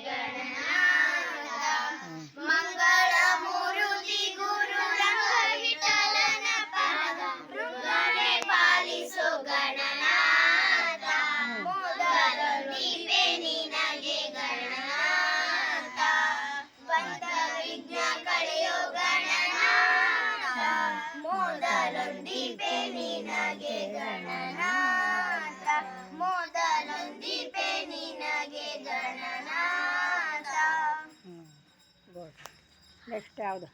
ಗಣನಾಥ ಮಂಗಳ ಮೂರುತಿ ಗುರು ರಂಗ ವಿಠಲನ ಪಾದ ಮೃಗನೆ ಪಾಲಿಸೋ ಗಣನಾಥ ಮೊದಲೊಂದಿಪೆ ನಿನಗೆ ಗಣನಾಥ ಬಂದ ವಿಘ್ನ ಕಳೆಯೋ ಗಣನಾಥ ಮೊದಲೊಂದಿಪೆ ನಿನಗೆ ಗಣನಾಥ ಮೊದಲೊಂದಿಪೆ ನಿನಗೆ ಗಣನಾಥ. ನೆಕ್ಸ್ಟ್ ಯಾವುದು?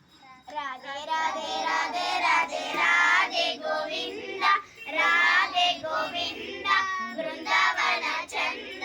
ರಾಧೆ ರಾಧೆ ರಾಧೆ ರಾಧೆ ರಾಧೆ ಗೋವಿಂದ ರಾಧೆ ಗೋವಿಂದ ಬೃಂದಾವನ ಚಂದ